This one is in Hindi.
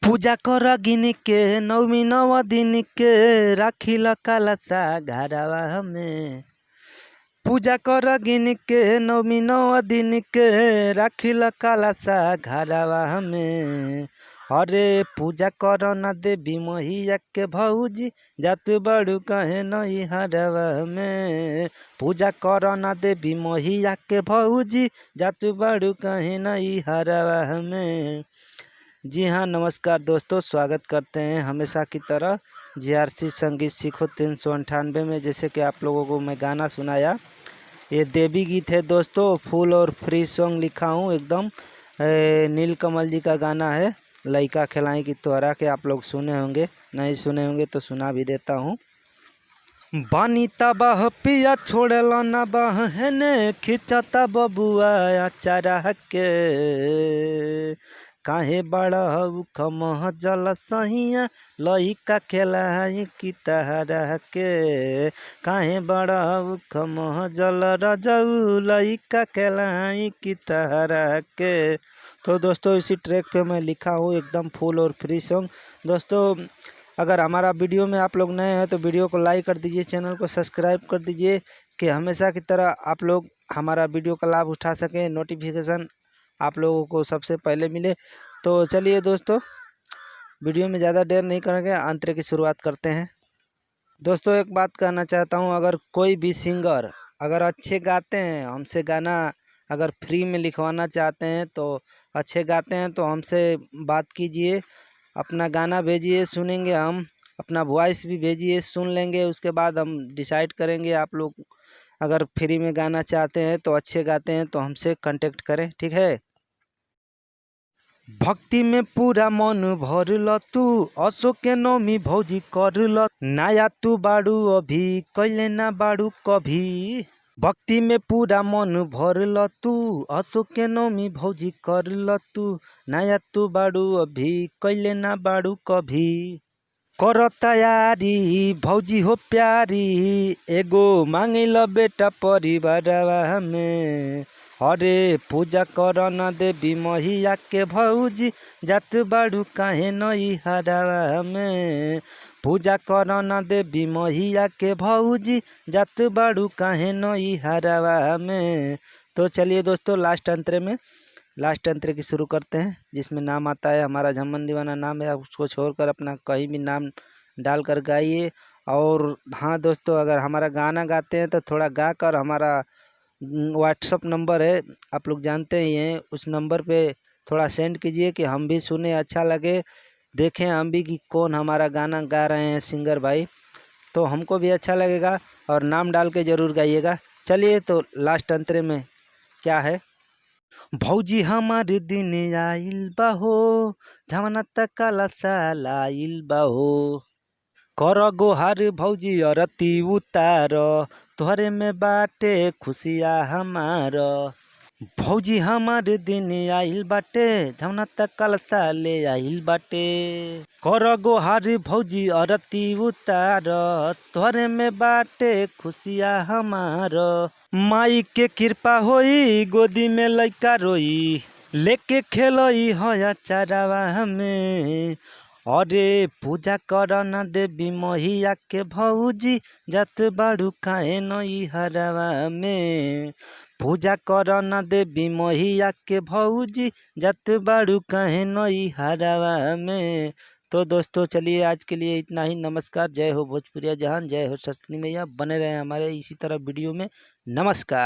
पूजा कर गिन के नवमी नव दिन के राखिल कलशा घरवा में। पूजा कर गिन के नवमी नव दिन के राखिल कलशा घरवा में। अरे पूजा कर न देवी मैया के भौजी जात बड़ू कहे नई हरवा में। पूजा कर न देवी मैया के भौजी जात बड़ू कहे नई हरवा में। जी हाँ, नमस्कार दोस्तों, स्वागत करते हैं हमेशा की तरह GRC संगीत सीखो 398 में। जैसे कि आप लोगों को मैं गाना सुनाया, ये देवी गीत है दोस्तों, फुल और फ्री सॉन्ग लिखा हूँ एकदम। नीलकमल जी का गाना है, लइका खिलाई की तोहरा के। आप लोग सुने होंगे, नहीं सुने होंगे तो सुना भी देता हूँ। बानी तबाह पिया छोड़ेला ना बहने खिंचता बबुआ चारा के। काहे बड़ा खमह जल सहिया लइका खेलाई की तहरा के। काहे बड़ा खमह जल रजऊ लइका खेलाई की तहरा के। तो दोस्तों, इसी ट्रैक पे मैं लिखा हूँ एकदम फुल और फ्री सॉन्ग। दोस्तों, अगर हमारा वीडियो में आप लोग नए हैं तो वीडियो को लाइक कर दीजिए, चैनल को सब्सक्राइब कर दीजिए कि हमेशा की तरह आप लोग हमारा वीडियो का लाभ उठा सकें, नोटिफिकेशन आप लोगों को सबसे पहले मिले। तो चलिए दोस्तों, वीडियो में ज़्यादा देर नहीं करेंगे, अंतरे की शुरुआत करते हैं। दोस्तों, एक बात कहना चाहता हूँ, अगर कोई भी सिंगर अगर अच्छे गाते हैं, हमसे गाना अगर फ्री में लिखवाना चाहते हैं, तो अच्छे गाते हैं तो हमसे बात कीजिए, अपना गाना भेजिए, सुनेंगे हम। अपना वॉइस भी भेजिए, सुन लेंगे, उसके बाद हम डिसाइड करेंगे। आप लोग अगर फ्री में गाना चाहते हैं तो अच्छे गाते हैं तो हमसे कांटेक्ट करें, ठीक है। भक्ति में पूरा मन भरल तू अशोक के नौमी भौजी करल। नया तू बाड़ू अभी कैले ना बाड़ू कभी। भक्ति में पूरा मन भरल तू अशोक के नौमी भौजी करल तू। नया तू बाड़ू अभी कैले ना बाड़ू कभी। कर तैयारी भौजी हो प्यारी एगो मांगिल बेटा परिवारवा में। अरे पूजा कर न देवी मैया के भौजी जात बाड़ू काहे नई हरवा में। पूजा कर न देवी मैया के भौजी जात बाड़ू काहे नई हरवा में। तो चलिए दोस्तों, लास्ट अंतरे की शुरू करते हैं, जिसमें नाम आता है हमारा झम्मन दीवाना नाम है। उसको छोड़कर अपना कहीं भी नाम डाल कर गाइए। और हाँ दोस्तों, अगर हमारा गाना गाते हैं तो थोड़ा गा कर हमारा व्हाट्सअप नंबर है, आप लोग जानते ही हैं, उस नंबर पे थोड़ा सेंड कीजिए कि हम भी सुने, अच्छा लगे, देखें हम भी कि कौन हमारा गाना गा रहे हैं सिंगर भाई, तो हमको भी अच्छा लगेगा। और नाम डाल के ज़रूर गाइएगा। चलिए, तो लास्ट अंतरे में क्या है। भौजी हमारे दिन आइल बहो झमना तक कलशा लाइल बहो। कर गोहार भौजी अरती उतार तोहरे में बाटे खुशिया हमार। भौजी हमारे दिन आइल बाटे झमना तक कलशा ले आइल बाटे। कर गोहार भौजी अरती उतार तोहरे में बाटे खुशिया हमार। माई के कृपा होई गोदी में लइका रोई लेके खेलई हया चारावा में। अरे पूजा कर न देवी मैया के भौजी जात बाड़ू काहे नई हरवा में। पूजा कर न देवी मैया के भौजी जात बाड़ू काहे नई हरवा में। तो दोस्तों, चलिए आज के लिए इतना ही। नमस्कार, जय हो भोजपुरिया जहान, जय हो सरस्वती मैया। बने रहे हमारे इसी तरह वीडियो में। नमस्कार।